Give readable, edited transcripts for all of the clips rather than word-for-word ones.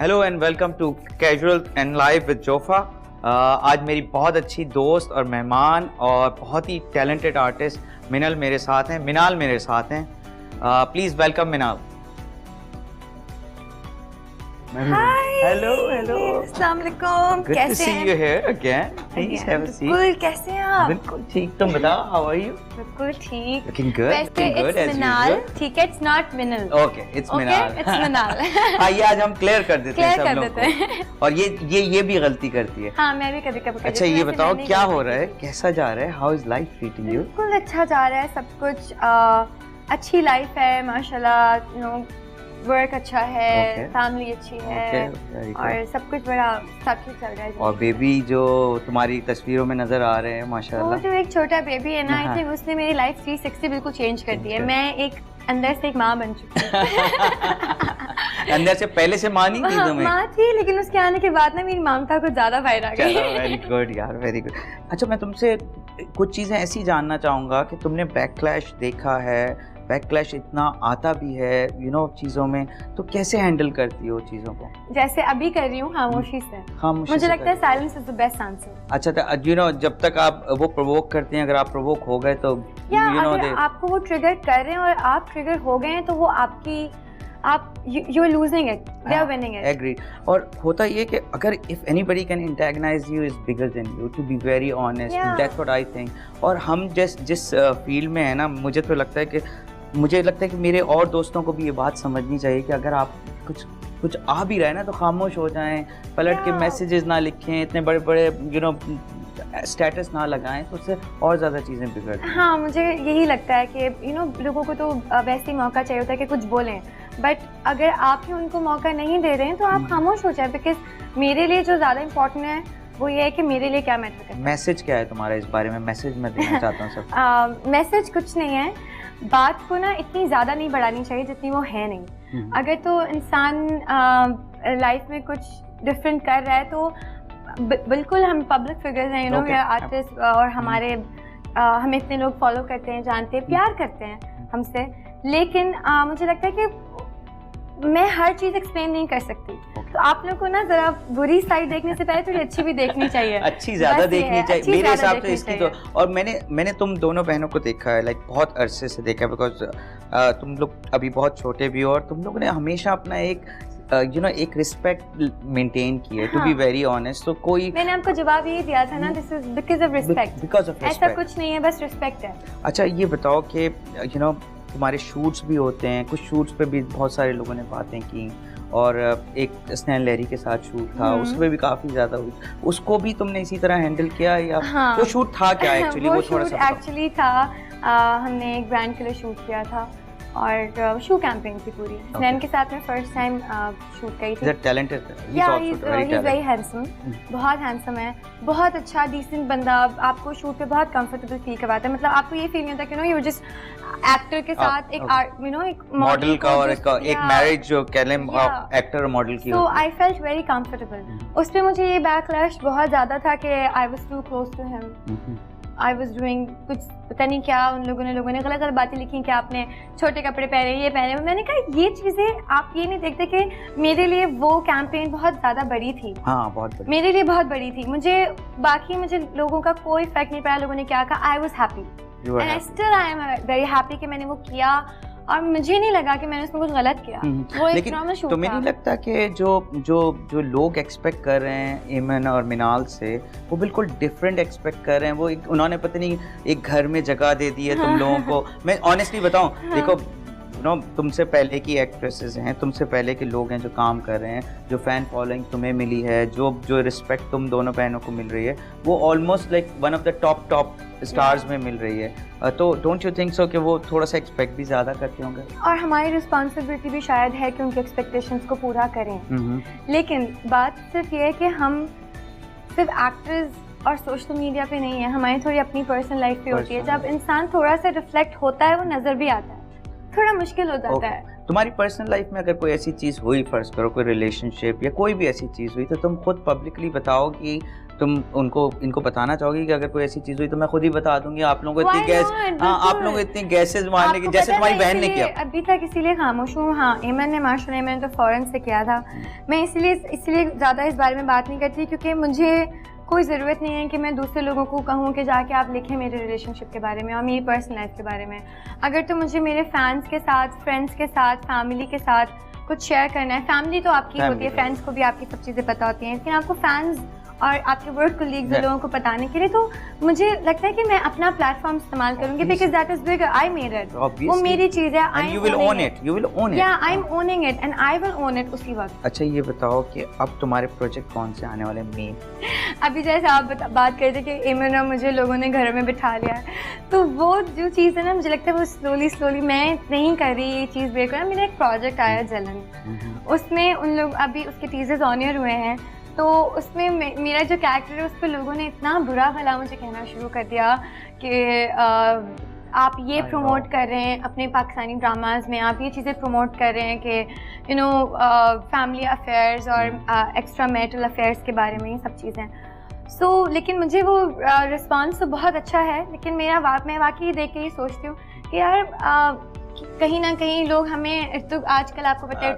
Hello and welcome to casual and live with Jofa. आज मेरी बहुत अच्छी दोस्त और मेहमान और बहुत ही टैलेंटेड आर्टिस्ट मिनल मेरे साथ हैं, मिनाल मेरे साथ हैं। Please welcome Minal. Hello hello, अस्सलाम वालेकुम। कैसे हैं? Good to see you here again. Please have a seat. बिल्कुल, कैसे हैं आप? बिल्कुल ठीक, तुम बताओ, how are you? बिल्कुल ठीक। Looking good. वैसे Looking good it's as Minal, usual. ठीक है, it's not Minal. Okay, it's Minal. it's मिनाल। आइए आज हम क्लियर कर देते हैं सब लोग को। और ये भी गलती करती है। हाँ, मैं भी कभी कभी। अच्छा ये बताओ क्या हो रहा है, कैसा जा रहा है, how is life treating you? बिल्कुल अच्छा जा रहा है सब कुछ। अच्छी लाइफ है माशाल्लाह, वर्क अच्छा है, फैमिली अच्छी है और सब कुछ बड़ा साथी चल रहा है। और बेबी जो तुम्हारी तस्वीरों में नजर आ रहे हैं माशाल्लाह, वो जो एक छोटा बेबी है ना, आई थिंक उसने मेरी लाइफ 360 बिल्कुल चेंज कर दी है। मैं एक अंदर से एक माँ बन चुकी हूँ। अंदर से पहले से माँ नहीं थी तुम्हें? माँ थी, लेकिन उसके आने के बाद ना मेरी ममता कुछ ज्यादा बाहर आ गई। वेरी गुड यार, वेरी गुड। अच्छा मैं तुमसे कुछ चीजें ऐसी जानना चाहूंगा कि तुमने बैकक्लैश देखा है, बैकक्लैश इतना आता भी है चीज़ों में, तो कैसे हैंडल करती हो चीज़ों को? जैसे अभी कर रही हूँ, खामोशी से। मुझे लगता है silence is the best answer. अच्छा तो जब तक आप वो प्रोवोक करते हैं, अगर आप प्रोवोक हो गए तो अगर आपको वो ट्रिगर कर रहे हैं और आप ट्रिगर हो गए हैं तो वो आपकी you are losing it, they are winning it. Agreed. और होता ये कि अगर if anybody can antagonize you is bigger than you, to be very honest, that's what I think. और हम जिस फील्ड में है ना, मुझे लगता है कि मेरे और दोस्तों को भी ये बात समझनी चाहिए कि अगर आप कुछ आ भी रहा है ना तो खामोश हो जाएं, पलट के मैसेजेस ना लिखें, इतने बड़े बड़े स्टेटस ना लगाएं, तो उससे और ज़्यादा चीज़ें बिगड़ती हैं। हाँ, मुझे यही लगता है कि लोगों को तो वैसे ही मौका चाहिए होता है कि कुछ बोलें, बट अगर आप ही उनको मौका नहीं दे रहे हैं तो आप खामोश हो जाए। बिकॉज मेरे लिए जो ज़्यादा इम्पोर्टेंट है वो ये है कि मेरे लिए क्या मैटर करता है। मैसेज क्या है तुम्हारा इस बारे में? मैसेज मैं देना चाहता हूँ सब। मैसेज कुछ नहीं है, बात को ना इतनी ज़्यादा नहीं बढ़ानी चाहिए जितनी वो है नहीं। अगर तो इंसान लाइफ में कुछ डिफरेंट कर रहा है तो बिल्कुल हम पब्लिक फिगर्स हैं, वी आर आर्टिस्ट, और हमें इतने लोग फॉलो करते हैं, जानते हैं, प्यार करते हैं हमसे, लेकिन मुझे लगता है कि मैं हर चीज़ एक्सप्लेन नहीं कर सकती। तो आप लोगों को ना जरा बुरी साइड देखने से पहले थोड़ी अच्छी भी देखनी चाहिए। अच्छी ज़्यादा देखनी चाहिए मेरे हिसाब से इसकी तो। और मैंने तुम दोनों बहनों को देखा है, लाइक बहुत अरसे से देखा है, बिकॉज तुम लोग अभी बहुत छोटे भी हो और तुम लोगों ने हमेशा अपना एक रिस्पेक्ट मेंटेन की है, टू बी वेरी ऑनेस्ट। तो कोई मैंने आपको जवाब ये दिया था ना, this is because of respect. ऐसा कुछ नहीं है, बस रिस्पेक्ट है। अच्छा ये बताओ कि तुम्हारे शूट्स भी होते हैं, कुछ शूट्स पे भी बहुत सारे लोगों ने बातें की, और एक स्नैन लहरी के साथ शूट था, उसमें भी काफ़ी ज़्यादा हुई, उसको भी तुमने इसी तरह हैंडल किया या वो शूट था क्या एक्चुअली? वो थोड़ा सा एक्चुअली था, हमने एक ब्रांड के लिए शूट किया था और शू कैंपेन थी पूरी। स्नैन के साथ में फर्स्ट टाइम शूट की थी। टैलेंटेड वेरी हैंडसम, बहुत हैंडसम है, बहुत अच्छा डिसेंट बंदा, आपको शूट पे बहुत कंफर्टेबल फील करवाता है। मतलब आपको ये फील नहीं होता कि यू जस्ट एक्टर के साथ एक एक मॉडल का और एक मैरिज जो एक्टर मॉडल की। So I felt very comfortable. उस पे मुझे ये बैकलैश बहुत ज़्यादा था कि I was too close to him, I was doing कुछ पता नहीं क्या, लोगों ने गलत बातें लिखी कि आपने छोटे कपड़े पहने, ये पहने। मैंने कहा ये चीज़ें आप ये नहीं देखते कि मेरे लिए वो कैंपेन बहुत ज़्यादा बड़ी थी। हाँ, बहुत बड़ी, मेरे लिए बहुत बड़ी थी। मुझे लोगों का कोई फर्क नहीं पड़ा, लोगों ने क्या कहा, I was happy and I still I am very happy कि मैंने वो किया, और मुझे नहीं लगा कि मैंने उसमें कुछ गलत किया। वो एक नॉर्मल शूट था। तुम्हें नहीं लगता कि जो लोग एक्सपेक्ट कर रहे हैं ईमन और मिनाल से, वो बिल्कुल डिफरेंट एक्सपेक्ट कर रहे हैं? वो उन्होंने पता नहीं एक घर में जगह दे दी है तुम लोगों को। मैं ऑनेस्टली बताऊं, देखो तुमसे पहले की एक्ट्रेसेस हैं, तुमसे पहले के लोग हैं जो काम कर रहे हैं, जो फैन फॉलोइंग तुम्हें मिली है, जो रिस्पेक्ट तुम दोनों बहनों को मिल रही है, वो almost like one of the top stars में मिल रही है। तो डोंट यू थिंक सो कि वो थोड़ा सा एक्सपेक्ट भी ज़्यादा करते होंगे? और हमारी रिस्पॉन्सिबिलिटी भी शायद है कि उनके एक्सपेक्टेशंस को पूरा करें। लेकिन बात सिर्फ ये है कि हम सिर्फ एक्टर्स और सोशल मीडिया पे नहीं है, हमारी थोड़ी अपनी पर्सनल लाइफ पे होती है। जब इंसान थोड़ा सा रिफ्लेक्ट होता है वो नज़र भी आता है, थोड़ा मुश्किल हो जाता है। तुम्हारी पर्सनल लाइफ में अगर कोई ऐसी चीज़ हुई, फर्ज करो कोई रिलेशनशिप या कोई भी ऐसी चीज़ हुई, तो तुम खुद पब्लिकली बताओ कि तुम इनको बताना चाहोगी कि अगर कोई ऐसी चीज़ हुई तो मैं खुद ही बता दूंगी, आप लोगों को इतनी आप लोगों को इतनी गैसेज मारने की, जैसे तुम्हारी बहन ने किया। अभी तक इसीलिए खामोश हूँ। हाँ, एमन ने माशाल्लाह मैंने तो फ़ौरन से किया था। मैं इसलिए ज़्यादा इस बारे में बात नहीं करती क्योंकि मुझे कोई ज़रूरत नहीं है कि मैं दूसरे लोगों को कहूँ कि जाके आप लिखें मेरे रिलेशनशिप के बारे में और मेरी पर्सनल लाइफ के बारे में। अगर तो मुझे मेरे फैंस के साथ, फ्रेंड्स के साथ, फैमिली के साथ कुछ शेयर करना है, फैमिली तो आपकी होती है, फ्रेंड्स को भी आपकी सब चीज़ें पता होती हैं, लेकिन आपको फैंस और आपके वर्क कोलीग्स लोगों को बताने के लिए तो मुझे लगता है कि मैं अपना प्लेटफॉर्म इस्तेमाल करूंगी because that is bigger, I made it, वो मेरी चीज़ है, I you will own it, you will own it, या I am owning it and I will own it उसी वक्त। अच्छा ये बताओ कि अब तुम्हारे प्रोजेक्ट कौन से आने वाले मेन? अभी जैसे आप बात कर रहे थे कि एमन और मुझे लोगों ने घर में बिठा लिया है, तो वो जो चीज़ है ना, मुझे लगता है वो स्लोली मैं नहीं कर रही ये चीज़ ब्रेक करना। मेरा एक प्रोजेक्ट आया जलन, उसमें उन लोग अभी उसके टीजर्स ऑन एयर हुए हैं, तो उसमें मेरा जो कैरेक्टर है उस पर लोगों ने इतना बुरा भला मुझे कहना शुरू कर दिया कि आप ये प्रमोट कर रहे हैं अपने पाकिस्तानी ड्रामाज में, आप ये चीज़ें प्रमोट कर रहे हैं कि फैमिली अफेयर्स और एक्स्ट्रा मैरिटल अफेयर्स के बारे में, ये सब चीज़ें। लेकिन मुझे वो रिस्पांस तो बहुत अच्छा है, लेकिन मैं वाकई देख के ये सोचती हूँ कि यार कहीं ना कहीं लोग हमें आजकल आपको पता है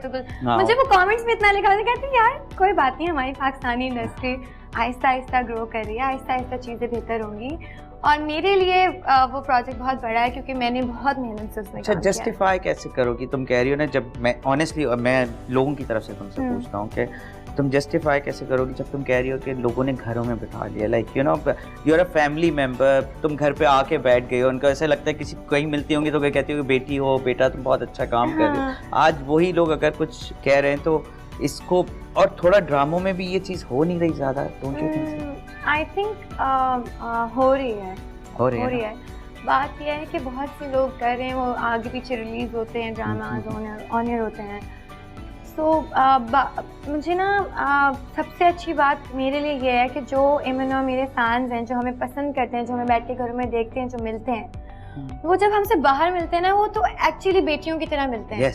मुझे वो कमेंट्स में इतना लिखा था, कहते हैं यार कोई बात नहीं, हमारी पाकिस्तानी इंडस्ट्री आहिस्ता आहिस्ता ग्रो कर रही है, आहिस्ता आहिस्ता चीज़ें बेहतर होंगी। और मेरे लिए वो प्रोजेक्ट बहुत बड़ा है क्योंकि मैंने बहुत मेहनत से उसमें अच्छा जस्टिफाई कैसे करोगी? तुम कह रही हो ना, जब मैं ऑनेस्टली मैं लोगों की तरफ से तुमसे पूछता हूँ कि तुम जस्टिफाई कैसे करोगी जब तुम कह रही हो कि लोगों ने घरों में बिठा लिया, like you are a family member, तुम घर पे आके बैठ गए हो, उनको ऐसा लगता है किसी कहीं मिलती होंगी तो कोई कहती हो कि बेटी हो, बेटा तुम बहुत अच्छा काम कर रहे हो। आज वही लोग अगर कुछ कह रहे हैं तो इसको, और थोड़ा ड्रामों में भी ये चीज़ हो नहीं रही ज़्यादा, don't you think? I think हो रही है। बात यह है कि बहुत से लोग कर रहे हैं, वो आगे पीछे रिलीज होते हैं, ड्रामाज ऑन एयर होते हैं। मुझे ना सबसे अच्छी बात मेरे लिए ये है कि जो एमन और मेरे फैंस हैं, जो हमें पसंद करते हैं, जो हमें बैठ के घरों में देखते हैं, जो मिलते हैं, वो जब हमसे बाहर मिलते हैं ना, वो तो एक्चुअली बेटियों की तरह मिलते हैं।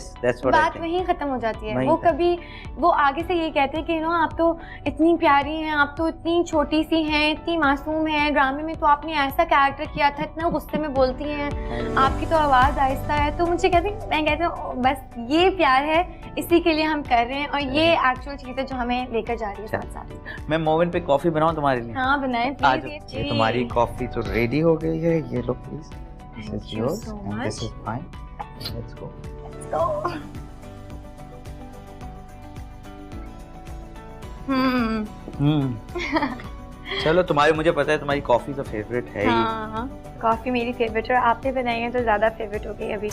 बात वहीं खत्म हो जाती है। वो आगे से ये कहते हैं कि आप तो इतनी प्यारी हैं, आप तो इतनी छोटी सी हैं, इतनी मासूम हैं, ड्रामे में तो आपने ऐसा कैरेक्टर किया था, इतना गुस्से में बोलती हैं, आपकी तो आवाज़ आहिस्ता है। तो मुझे मैं कहती हूँ बस ये प्यार है, इसी के लिए हम कर रहे हैं, और ये एक्चुअल चीज़ है जो हमें लेकर जा रही है साथ साथ। मैं मोमेंट पे कॉफ़ी बनाऊँ तुम्हारे लिए? हाँ बनाएं प्लीज। ये तुम्हारी कॉफ़ी तो रेडी हो गई है, ये लो please. Thank This is you yours so and this much. is mine. Let's go. Let's go. चलो, मुझे पता है तुम्हारी कॉफी तो फेवरेट है ही। हाँ, कॉफी मेरी फेवरेट है, और आपने बनाई है तो ज्यादा फेवरेट हो गई अभी।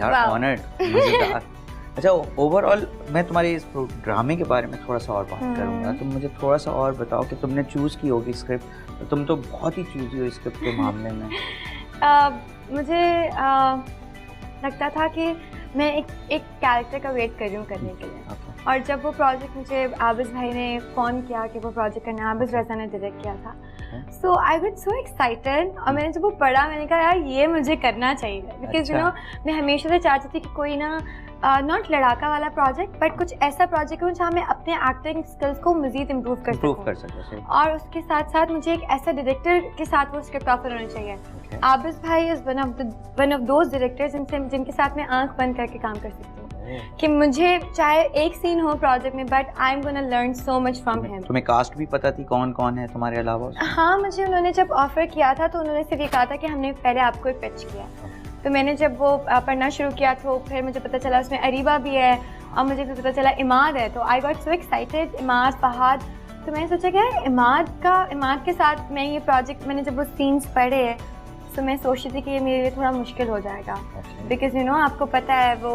यार ऑनर्ड, मजेदार। अच्छा ओवरऑल मैं तुम्हारे इस ड्रामे के बारे में थोड़ा सा और बात करूंगा, तुम मुझे थोड़ा सा और बताओ कि तुमने चूज़ की होगी स्क्रिप्ट, तुम तो बहुत ही चूज़ी हो स्क्रिप्ट के मामले में। मुझे लगता था कि मैं एक कैरेक्टर का वेट कर रही हूँ करने के लिए, और जब वो प्रोजेक्ट मुझे आबिज़ भाई ने फ़ोन किया कि वो प्रोजेक्ट करना, आबिज़ रज़ा ने डायरेक्ट किया था, सो आई वाज सो एक्साइटेड। और मैंने जब वो पढ़ा, मैंने कहा यार ये मुझे करना चाहिए, बिकॉज मैं हमेशा से चाहती थी कि कोई ना नॉट लड़ाका वाला प्रोजेक्ट, बट कुछ ऐसा प्रोजेक्ट हो जहाँ मैं अपने एक्टिंग स्किल्स को मज़ीद इम्प्रूव कर सकूँ, और उसके साथ साथ मुझे एक ऐसा डायरेक्टर के साथ वो स्क्रिप्ट ऑफर होना चाहिए। आबिज़ भाई is one of those directors जिनके साथ मैं आंख बंद करके काम कर सकती हूँ, कि मुझे चाहे एक सीन हो प्रोजेक्ट में, but I am gonna learn so much from him. तुम्हें कास्ट भी पता थी कौन कौन है तुम्हारे अलावा? हाँ, मुझे उन्होंने जब ऑफर किया था तो उन्होंने सिर्फ ये कहा था कि हमने पहले आपको एक पिच किया, तो मैंने जब वो पढ़ना शुरू किया तो फिर मुझे पता चला उसमें अरीबा भी है, और मुझे फिर पता चला इमाद है, तो I got so excited, Imad, Fahad. तो मैंने सोचा कि इमाद के साथ मैं ये प्रोजेक्ट, मैंने जब वो सीन्स पढ़े तो मैं सोच रही थी कि ये मेरे लिए थोड़ा मुश्किल हो जाएगा, बिकॉज आपको पता है वो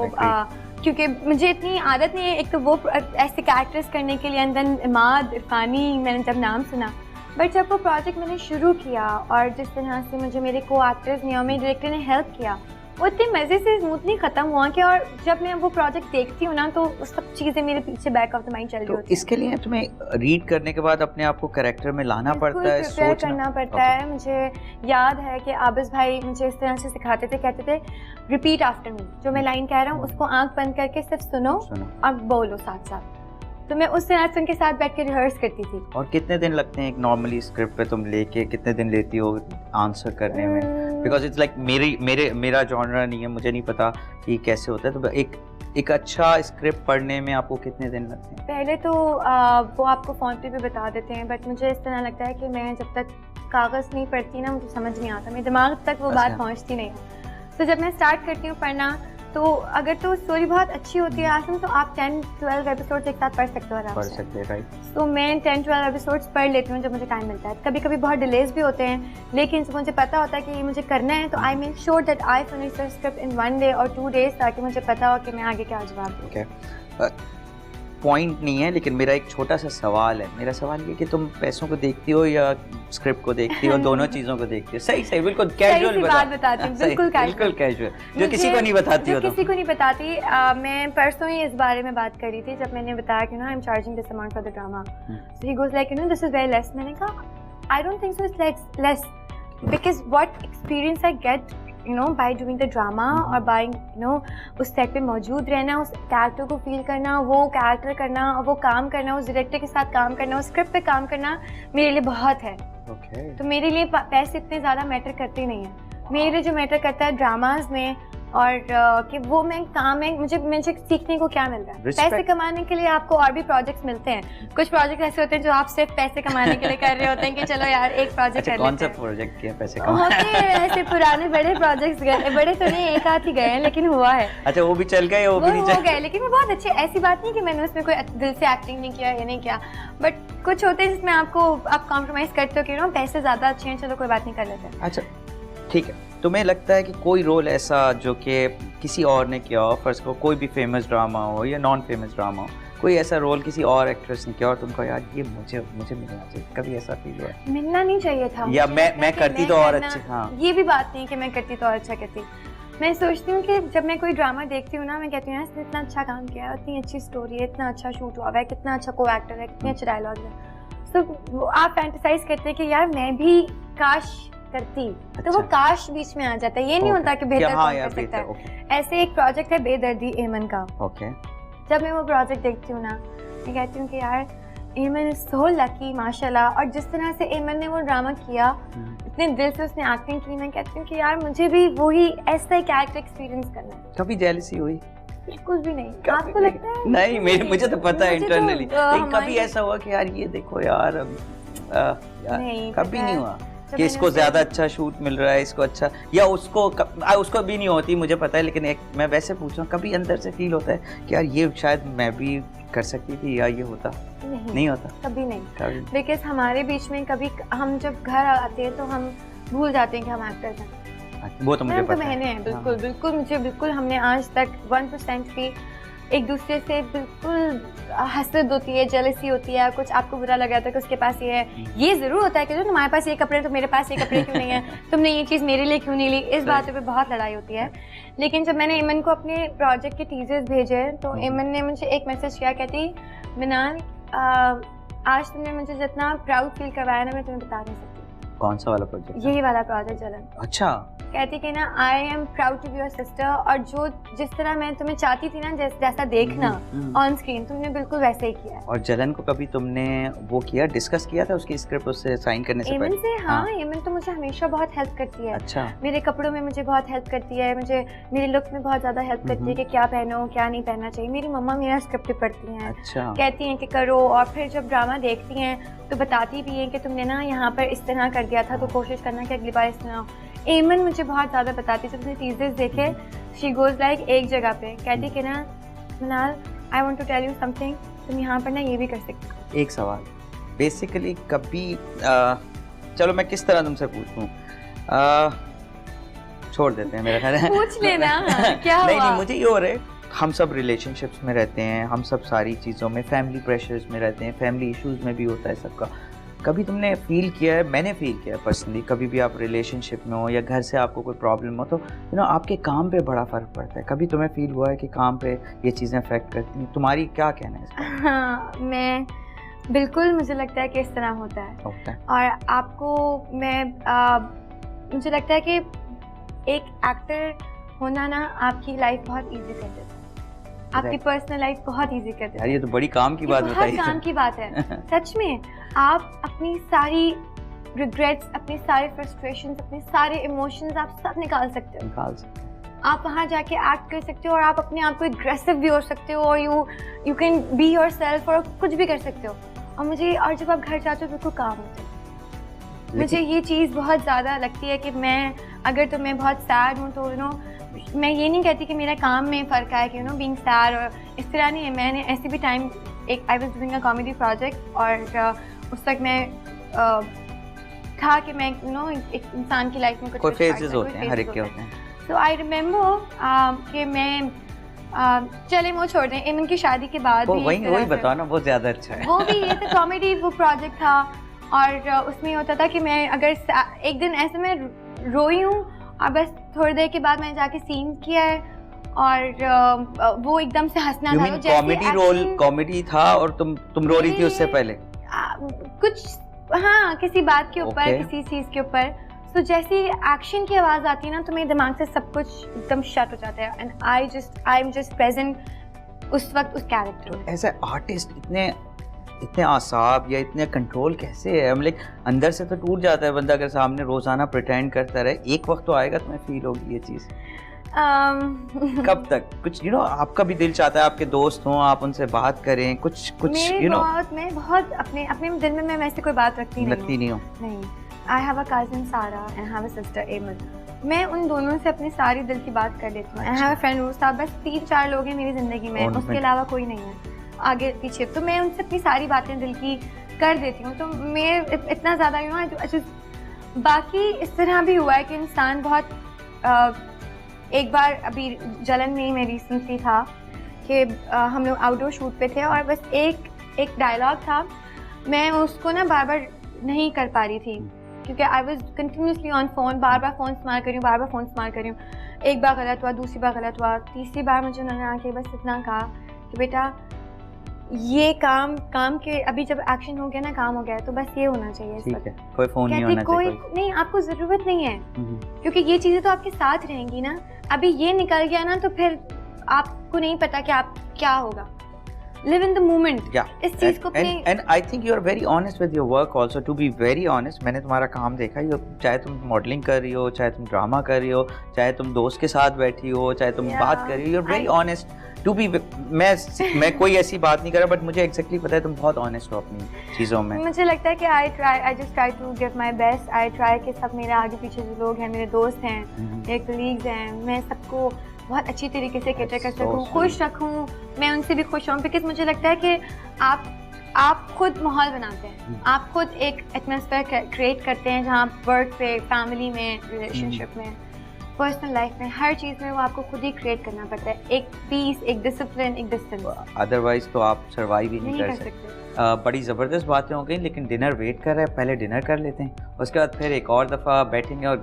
क्योंकि मुझे इतनी आदत नहीं है, एक तो वो ऐसे कैरेक्टर्स करने के लिए, अंदर इमाद, इरफानी, मैंने जब नाम सुना, बट जब वो प्रोजेक्ट मैंने शुरू किया और जिस तरह से मुझे मेरे को एक्टर्स ने और मेरे डायरेक्टर ने हेल्प किया, वो इतने मज़े से स्मूथली ख़त्म हुआ कि, और जब मैं वो प्रोजेक्ट देखती हूँ ना तो उस सब चीज़ें मेरे पीछे बैक ऑफ द माइंड चल रही होती हैं। इसके लिए तुम्हें रीड करने के बाद अपने आप को कैरेक्टर में लाना पड़ता है, सोचना करना पड़ता है। मुझे याद है कि आबिस भाई मुझे इस तरह से सिखाते थे, कहते थे रिपीट आफ्टर मी, जो मैं लाइन कह रहा हूँ उसको आंख बंद करके सिर्फ सुनो और बोलो साथ साथ। तो मैं उस तरह से उनके साथ बैठ के रिहर्स करती थी। और कितने दिन लगते हैं एक नॉर्मली स्क्रिप्ट पे तुम लेके, कितने दिन लेती हो आंसर करने में? बिकॉज इट्स लाइक मेरा जॉनरा नहीं है, मुझे नहीं पता कि कैसे होता है। तो एक अच्छा स्क्रिप्ट पढ़ने में आपको कितने दिन लगते हैं? पहले तो वो आपको फ़ोन पे भी बता देते हैं, बट मुझे इस तरह लगता है कि मैं जब तक कागज़ नहीं पढ़ती ना मुझे समझ नहीं आता, मेरे दिमाग तक वो बात पहुंचती नहीं है। तो जब मैं स्टार्ट करती हूँ पढ़ना, तो अगर तो स्टोरी बहुत अच्छी होती है आसम, तो आप 10-12 एपिसोड्स एक साथ पढ़ सकते हो आराम से। राइट। तो मैं 10-12 एपिसोड्स पढ़ लेती हूँ जब मुझे टाइम मिलता है। कभी कभी बहुत डिलेज भी होते हैं, लेकिन जब मुझे पता होता है कि ये मुझे करना है तो I make sure that I finish the script in 1 day or 2 days, ताकि मुझे पता हो कि मैं आगे क्या जवाब दूँ। पॉइंट नहीं है, लेकिन मेरा एक छोटा सा सवाल है। मेरा सवाल ये कि तुम पैसों को देखती हो या स्क्रिप्ट को देखती हो? दोनों चीज़ों को देखती हो? सही बिल्कुल कैजुअल बात बताती हूँ, बिल्कुल कैजुअल, जो किसी को नहीं बताती हो। किसी को नहीं बताती। मैं परसों ही इस बारे में बात करी थी जब मैंने बताया कि I am charging this amount for the drama. So he goes like this is very less. मैंने कहा I don't think so it's less, because what experience I get by doing the drama और by उस set पे मौजूद रहना, उस character को feel करना, वो कैरेक्टर करना, वो काम करना, उस डायरेक्टर के साथ काम करना, उस स्क्रिप्ट पे काम करना मेरे लिए बहुत है। तो मेरे लिए पैसे इतने ज़्यादा मैटर करते नहीं हैं। मेरे जो मैटर करता है ड्रामाज में, और कि वो मैं काम है, मुझे सीखने को क्या मिल रहा है। पैसे कमाने के लिए आपको और भी प्रोजेक्ट्स मिलते हैं। कुछ प्रोजेक्ट ऐसे होते हैं जो आप सिर्फ पैसे कमाने के लिए कर रहे होते हैं कि चलो यार एक प्रोजेक्ट कर लेते हैं। कौन सा प्रोजेक्ट किया पैसे कमाने? होते हैं ऐसे पुराने बड़े प्रोजेक्ट्स गए, बड़े तो नहीं, एक आध ही गए हैं, लेकिन हुआ है। अच्छा, वो भी चल गए, वो भी नहीं चल गए, लेकिन वो बहुत अच्छे। ऐसी बात नहीं कि मैंने उसमें कोई दिल से एक्टिंग नहीं किया या नहीं किया, बट कुछ होते हैं जिसमें आप कॉम्प्रोमाइज करते हो कि पैसे ज्यादा अच्छे हैं, चलो कोई बात नहीं, कर लेते हैं। अच्छा ठीक है। तुम्हें लगता है कि कोई रोल ऐसा जो कि किसी और ने किया हो, फर्स्ट को कोई भी फेमस ड्रामा हो या नॉन फेमस ड्रामा हो, कोई ऐसा रोल किसी और एक्ट्रेस ने किया और तुमको यार ये मुझे मिलना चाहिए, कभी ऐसा फील हुआ? मिलना नहीं चाहिए था, या मैं करती तो और अच्छी। हाँ, ये भी बात नहीं कि मैं करती तो और अच्छा करती। मैं सोचती हूँ कि जब मैं कोई ड्रामा देखती हूँ ना, मैं कहती हूँ यार इसने इतना अच्छा काम किया है, इतनी अच्छी स्टोरी है, इतना अच्छा शूट हुआ है, कितना अच्छा को एक्टर है, कितने अच्छे डायलॉग है। तो आप फैंटेसाइज करते हैं कि यार मैं भी काश करती। अच्छा। तो वो काश बीच में आ जाता है, ये नहीं होता कि बेहतर कौन कर सकता है। ऐसे एक प्रोजेक्ट है बेदर्दी एमन का। जब मैं वो प्रोजेक्ट देखती हूँ ना, मैं कहती हूँ कि यार एमन इज सो लकी माशाल्लाह, और जिस तरह से एमन ने वो ड्रामा किया, इतने दिल से उसने एक्टिंग की, मैं कहती हूँ कि यार मुझे भी वही ऐसा ही कैरेक्टर एक्सपीरियंस करना है। कभी जेलसी हुई? बिल्कुल भी नहीं। आपको लगता है? नहीं, मुझे तो पता है इंटरनली। कभी ऐसा हुआ कि यार ये देखो यार, नहीं, कभी नहीं हुआ कि इसको ज्यादा अच्छा शूट मिल रहा है, इसको अच्छा, या उसको भी नहीं होती, मुझे पता है, लेकिन मैं वैसे पूछ रहा हूँ, कभी अंदर से फील होता है कि यार ये शायद मैं भी कर सकती थी या ये होता? नहीं होता, कभी नहीं। बिकॉज हमारे बीच में कभी हम जब घर आते हैं तो हम भूल जाते हैं कि हम एक्टर्स हैं। वो तो मुझे पता है। बहनें हैं, बिल्कुल बिल्कुल, मुझे बिल्कुल, हमने आज तक 1% भी एक दूसरे से बिल्कुल हसद होती है, जेलसी होती है, कुछ आपको बुरा लगा था कि उसके पास ये है। ये ज़रूर होता है कि जो तुम्हारे पास ये कपड़े तो मेरे पास ये कपड़े क्यों नहीं है, तुमने ये चीज़ मेरे लिए क्यों नहीं ली, इस बात पे बहुत लड़ाई होती है। लेकिन जब मैंने एमन को अपने प्रोजेक्ट के टीजर्स भेजे तो एमन ने मुझे एक मैसेज किया, कहती मिनाल आज तुमने मुझे जितना प्राउड फील करवाया ना, मैं तुम्हें बता नहीं सकती। कौन सा वाला प्रोजेक्ट? यही वाला प्रोजेक्ट जलन। अच्छा। कहती कि ना I am proud to be your sister, और जो जिस तरह मैं तुम्हें चाहती थी ना, जैसा देखना ऑन स्क्रीन, तुमने बिल्कुल वैसे ही किया। और जलन को कभी तुमने वो किया, डिस्कस किया था उसकी स्क्रिप्ट उससे साइन करने से पहले? एमन से? हाँ, एमन तो मुझे हमेशा बहुत हेल्प करती है। अच्छा। मेरे कपड़ों में मुझे बहुत हेल्प करती है, मुझे मेरे लुक में बहुत ज़्यादा हेल्प करती है कि क्या पहनो क्या नहीं पहनना चाहिए। मेरी मम्मा मेरा स्क्रिप्ट पढ़ती हैं। अच्छा। कहती हैं कि करो, और फिर जब ड्रामा देखती हैं तो बताती भी हैं कि तुमने ना यहाँ पर इस तरह कर दिया था, तो कोशिश करना कि अगली बार इस तरह। एमन मुझे बहुत ज़्यादा बताती, जब उसने टीजर्स देखे, शी गोज लाइक एक जगह पे कहती कि ना Minal I want to tell you something, तुम यहाँ पर ना ये भी कर सकते हो। एक सवाल बेसिकली कभी चलो मैं किस तरह तुमसे पूछूं, छोड़ देते हैं, मेरा ख्याल है पूछ लेना। क्या हुआ? नहीं, मुझे ये हो रहा है, हम सब रिलेशनशिप्स में रहते हैं, हम सब सारी चीज़ों में, फैमिली प्रेशर्स में रहते हैं, फैमिली इश्यूज में भी होता है सबका। कभी तुमने फील किया है, मैंने फील किया है पर्सनली, कभी भी आप रिलेशनशिप में हो या घर से आपको कोई प्रॉब्लम हो तो आपके काम पे बड़ा फ़र्क पड़ता है, कभी तुम्हें फील हुआ है कि काम पे ये चीज़ें अफेक्ट करती हैं? तुम्हारी क्या कहना है इस पर? हाँ, मैं बिल्कुल, मुझे लगता है कि इस तरह होता है। और आपको मुझे लगता है कि एक एक्टर होना ना आपकी लाइफ बहुत इजी कर देता है, आपकी पर्सनल लाइफ बहुत इजी कर देता है। ये तो बड़ी काम की बात बताई। बहुत काम की बात है सच में। आप अपनी सारी रिग्रेट्स, अपनी सारी फ्रस्ट्रेशंस, अपने सारे इमोशंस आप सब निकाल सकते हो। आप वहाँ जाके एक्ट कर सकते हो और आप अपने आप को एग्रेसिव भी हो सकते हो और यू कैन बी योरसेल्फ और कुछ भी कर सकते हो। और जब आप घर जाते हो बिल्कुल काम होते हो। मुझे ये चीज़ बहुत ज़्यादा लगती है कि मैं बहुत सैड हूँ तो मैं ये नहीं कहती कि मेरा काम में फ़र्क आया कि बीइंग सैड और इस तरह नहीं है। मैंने ऐसे भी time I was doing a comedy project और उस वक्त मैं था कि मैं एक इंसान की लाइफ में कुछ फेजेस होते हैं, हर एक के होते हैं। तो आई रिमेम्बर कि मैं चले वो छोड़ दें, इमन की शादी के बाद भी वही बताओ ना, बहुत ज़्यादा अच्छा है। वो भी ये तो कॉमेडी वो प्रोजेक्ट था और उसमें होता था कि मैं अगर एक दिन ऐसे में रोई हूँ और बस थोड़ी देर के बाद मैंने जाके सीन किया है और वो एकदम से हंसना था। कॉमेडी रोल कॉमेडी था और तुम रो रही थी उससे पहले कुछ, हाँ, किसी बात के ऊपर, किसी चीज़ के ऊपर। तो जैसे एक्शन की आवाज़ आती है ना तो मेरे दिमाग से सब कुछ एकदम शट हो जाता है and I am just present उस वक्त उस कैरेक्टर में। ऐसे आर्टिस्ट इतने आसाब या इतने कंट्रोल कैसे है? मतलब अंदर से तो टूट जाता है बंदा अगर सामने रोजाना प्रिटेंड करता रहे। एक वक्त तो आएगा तुम्हें फील होगी ये चीज़। कब तक? कुछ आपका भी दिल चाहता है आपके दोस्त हों, आप उनसे बात करें, कुछ मैं बहुत अपने दिल में मैं वैसे कोई बात रखती नहीं हूँ। नहीं, आई हैव अ कज़न सारा एंड हैव अ सिस्टर एमन। मैं उन दोनों से अपनी सारी दिल की बात कर लेती हूँ। I have a friend RUSA. बस 3-4 लोग हैं मेरी ज़िंदगी में, उसके अलावा कोई नहीं है आगे पीछे। तो मैं उनसे अपनी सारी बातें दिल की कर देती हूँ। तो मैं इतना ज़्यादा बाकी इस तरह भी हुआ है कि इंसान बहुत एक बार अभी जलन में मैं रिसेंटली था कि हम लोग आउटडोर शूट पे थे और बस एक डायलॉग था, मैं उसको ना बार बार नहीं कर पा रही थी क्योंकि I was continuously on phone, bar bar phone इस्तेमाल कर रही हूँ। एक बार गलत हुआ, दूसरी बार गलत हुआ, तीसरी बार मुझे उन्होंने आके बस इतना कहा कि बेटा ये काम के अभी जब एक्शन हो गया ना, काम हो गया तो बस ये होना चाहिए। ठीक है, कोई फोन नहीं होना चाहिए। नहीं, आपको ज़रूरत नहीं है क्योंकि ये चीज़ें तो आपके साथ रहेंगी ना। अभी ये निकल गया ना तो फिर आपको नहीं पता कि आप क्या होगा। Live in the moment। इस चीज़ को and I think you are very honest with your work also, to be very honest। मैंने तुम्हारा काम देखा, चाहे तुम मॉडलिंग कर रही हो, चाहे तुम ड्रामा कर रही हो, चाहे तुम दोस्त के साथ बैठी हो, चाहे तुम बात कर रही हो, you're very honest to be। मैं कोई ऐसी बात नहीं कर रहा, बट मुझे एक्जैक्टली पता है तुम बहुत ऑनेस्ट हो अपनी चीज़ों में। मुझे लगता है कि I just try to give my best। I try कि सब मेरे आगे पीछे जो लोग हैं, मेरे दोस्त हैं, मेरे कलीग्स हैं, मैं सबको बहुत अच्छी तरीके से कैटर कर सकूँ, खुश रखूँ, मैं उनसे भी खुश हूँ। बिकॉज मुझे लगता है कि आप खुद माहौल बनाते हैं, आप खुद एक एटमॉस्फेयर क्रिएट करते हैं जहाँ वर्क पे, फैमिली में, रिलेशनशिप में, पर्सनल लाइफ में, हर चीज़ में वो आपको खुद ही क्रिएट करना पड़ता है। एक पीस, एक डिसिप्लिन, एक डिस्टेंस। अदरवाइज तो आप सर्वाइव ही नहीं कर सकते। बड़ी ज़बरदस्त बातें हो गई, लेकिन डिनर वेट कर रहा है, पहले डिनर कर लेते हैं, उसके बाद फिर एक और दफ़ा बैठेंगे और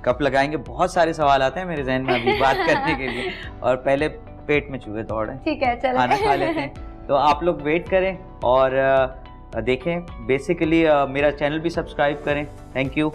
गप लगाएंगे। बहुत सारे सवाल आते हैं मेरे जहन में अभी बात करने के लिए, और पहले पेट में चूहे दौड़ रहे हैं। ठीक है, चलो खाना खा लेते हैं। तो आप लोग वेट करें और देखें। बेसिकली मेरा चैनल भी सब्सक्राइब करें। Thank you.